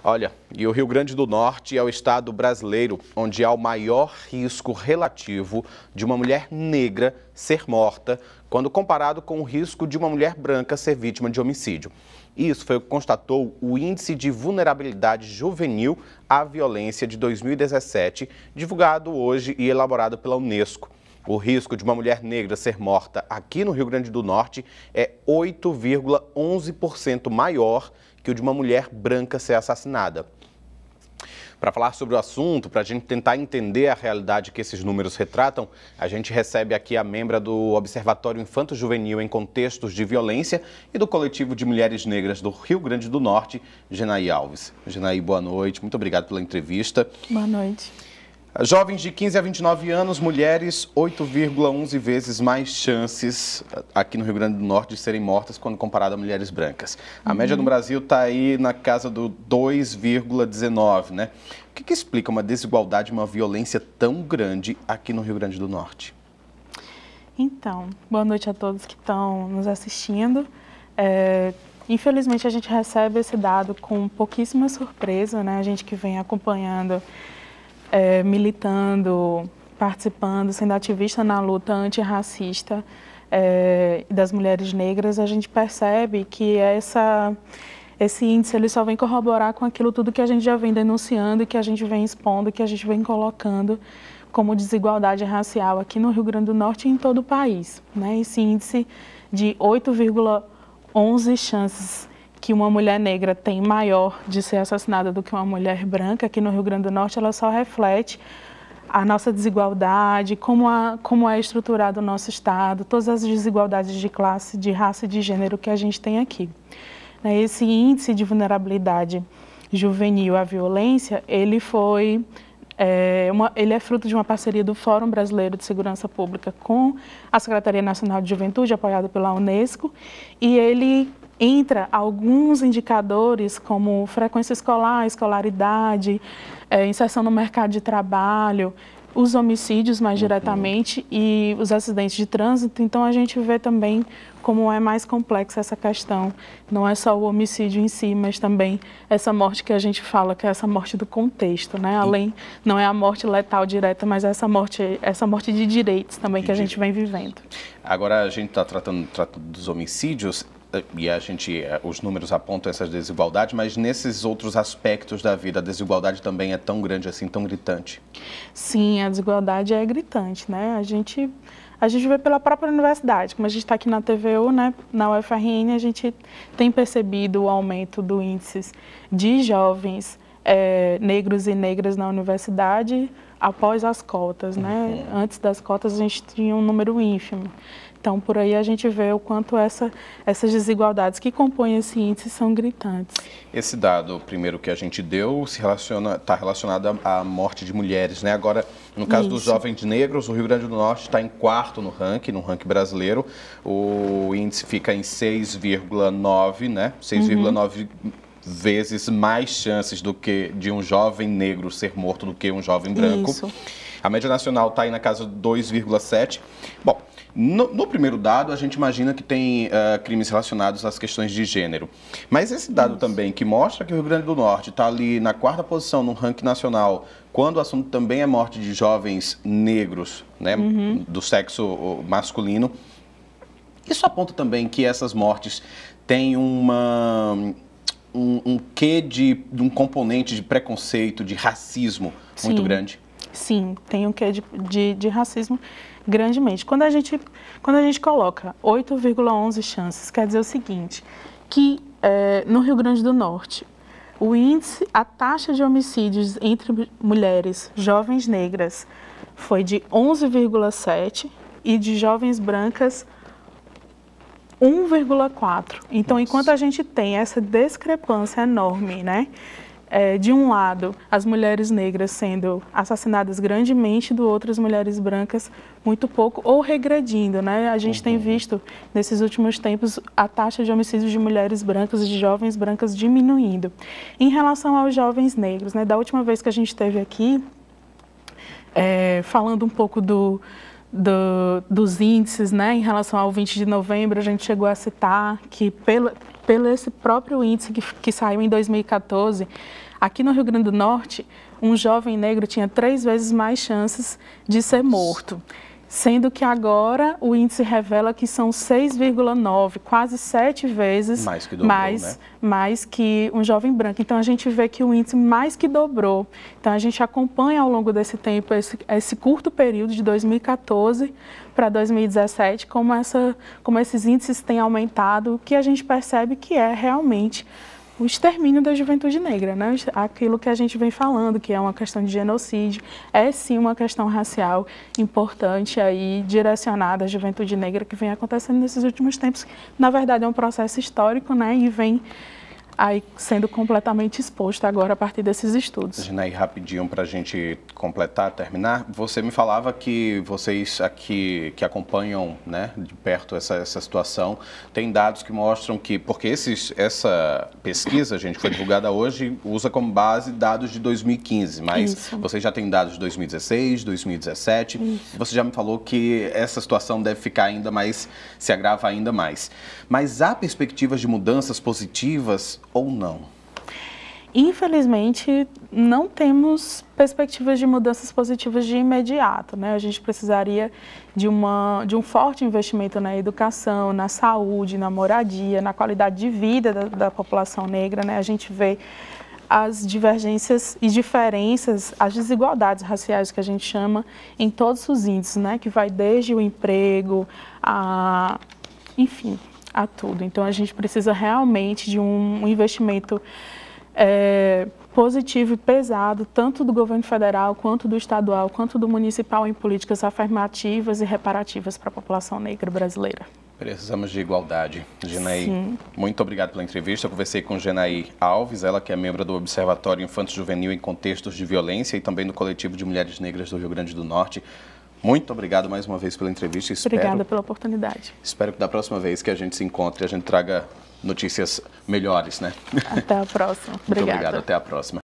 Olha, e o Rio Grande do Norte é o estado brasileiro onde há o maior risco relativo de uma mulher negra ser morta, quando comparado com o risco de uma mulher branca ser vítima de homicídio. Isso foi o que constatou o Índice de Vulnerabilidade Juvenil à Violência de 2017, divulgado hoje e elaborado pela Unesco. O risco de uma mulher negra ser morta aqui no Rio Grande do Norte é 8,11% maior que o de uma mulher branca ser assassinada. Para falar sobre o assunto, para a gente tentar entender a realidade que esses números retratam, a gente recebe aqui a membra do Observatório Infanto-Juvenil em Contextos de Violência e do Coletivo de Mulheres Negras do Rio Grande do Norte, Genaí Alves. Genaí, boa noite, muito obrigado pela entrevista. Boa noite. Jovens de 15 a 29 anos, mulheres, 8,11 vezes mais chances aqui no Rio Grande do Norte de serem mortas quando comparado a mulheres brancas. A média no Brasil está aí na casa do 2,19, né? O que explica uma desigualdade, uma violência tão grande aqui no Rio Grande do Norte? Então, boa noite a todos que estão nos assistindo. Infelizmente, a gente recebe esse dado com pouquíssima surpresa, né? A gente que vem acompanhando, militando, participando, sendo ativista na luta antirracista das mulheres negras, a gente percebe que esse índice ele só vem corroborar com aquilo tudo que a gente já vem denunciando, que a gente vem expondo, que a gente vem colocando como desigualdade racial aqui no Rio Grande do Norte e em todo o país, né? Esse índice de 8,11 chances que uma mulher negra tem maior de ser assassinada do que uma mulher branca aqui no Rio Grande do Norte, ela só reflete a nossa desigualdade, como é estruturado o nosso Estado, todas as desigualdades de classe, de raça e de gênero que a gente tem aqui. Esse índice de vulnerabilidade juvenil à violência, ele é fruto de uma parceria do Fórum Brasileiro de Segurança Pública com a Secretaria Nacional de Juventude, apoiada pela Unesco, e ele entra alguns indicadores como frequência escolar, escolaridade, inserção no mercado de trabalho, os homicídios mais diretamente e os acidentes de trânsito. Então a gente vê também como é mais complexa essa questão. Não é só o homicídio em si, mas também essa morte que a gente fala, que é essa morte do contexto, né? Além, não é a morte letal direta, mas essa morte de direitos também que a gente vem vivendo. Agora a gente está tratando dos homicídios, e os números apontam essa desigualdade, mas nesses outros aspectos da vida, a desigualdade também é tão grande assim, tão gritante? Sim, a desigualdade é gritante, né? A gente vê pela própria universidade, como a gente está aqui na TVU, né? Na UFRN, a gente tem percebido o aumento do índice de jovens negros e negras na universidade após as cotas, né? Antes das cotas a gente tinha um número ínfimo. Então, por aí a gente vê o quanto essas desigualdades que compõem esse índice são gritantes. Esse dado, primeiro, que a gente deu, está relacionado à morte de mulheres, né? Agora, no caso dos jovens negros, o Rio Grande do Norte está em quarto no ranking brasileiro. O índice fica em 6,9, né? 6,9 vezes mais chances do que de um jovem negro ser morto do que um jovem branco. Isso. A média nacional está aí na casa de 2,7. Bom, no primeiro dado, a gente imagina que tem crimes relacionados às questões de gênero. Mas esse dado também, que mostra que o Rio Grande do Norte está ali na quarta posição no ranking nacional, quando o assunto também é morte de jovens negros, né, do sexo masculino, isso aponta também que essas mortes têm um quê de um componente de preconceito, de racismo muito grande? Sim, tem um quê de racismo grandemente. Quando a gente coloca 8,11 chances, quer dizer o seguinte, que no Rio Grande do Norte, a taxa de homicídios entre mulheres jovens negras foi de 11,7 e de jovens brancas 1,4. Então, enquanto a gente tem essa discrepância enorme, né? De um lado, as mulheres negras sendo assassinadas grandemente, do outro, as mulheres brancas muito pouco ou regredindo, né? A gente tem visto, nesses últimos tempos, a taxa de homicídios de mulheres brancas e de jovens brancas diminuindo. Em relação aos jovens negros, né? Da última vez que a gente esteve aqui, falando um pouco dos índices, né? Em relação ao 20 de novembro, a gente chegou a citar que pelo esse próprio índice que saiu em 2014, aqui no Rio Grande do Norte, um jovem negro tinha 3 vezes mais chances de ser morto. Sendo que agora o índice revela que são 6,9, quase 7 vezes mais que dobrou, né? mais que um jovem branco. Então, a gente vê que o índice mais que dobrou. Então, a gente acompanha ao longo desse tempo, esse curto período de 2014 para 2017, como esses índices têm aumentado, o que a gente percebe que é realmente o extermínio da juventude negra, né? Aquilo que a gente vem falando, que é uma questão de genocídio, é sim uma questão racial importante aí, direcionada à juventude negra, que vem acontecendo nesses últimos tempos. Na verdade, é um processo histórico, né? E vem aí sendo completamente exposto agora a partir desses estudos. Janaí, rapidinho para a gente completar, terminar, você me falava que vocês aqui que acompanham, né, de perto essa situação, tem dados que mostram que, porque essa pesquisa, gente, foi divulgada hoje, usa como base dados de 2015, mas Isso. Você já tem dados de 2016, 2017, Isso. Você já me falou que essa situação deve ficar ainda mais, se agrava ainda mais. Mas há perspectivas de mudanças positivas ou não? Infelizmente, não temos perspectivas de mudanças positivas de imediato, né? A gente precisaria de um forte investimento na educação, na saúde, na moradia, na qualidade de vida da população negra, né? A gente vê as divergências e diferenças, as desigualdades raciais que a gente chama em todos os índices, né? Que vai desde o emprego, enfim, a tudo. Então, a gente precisa realmente de um investimento positivo e pesado, tanto do governo federal, quanto do estadual, quanto do municipal, em políticas afirmativas e reparativas para a população negra brasileira. Precisamos de igualdade. Janaí, Sim. Muito obrigado pela entrevista. Eu conversei com Janaí Alves, ela que é membro do Observatório Infanto-Juvenil em Contextos de Violência e também do Coletivo de Mulheres Negras do Rio Grande do Norte. Muito obrigado mais uma vez pela entrevista. Obrigada pela oportunidade. Espero que da próxima vez que a gente se encontre, a gente traga notícias melhores, né? Até a próxima. Muito obrigado, até a próxima.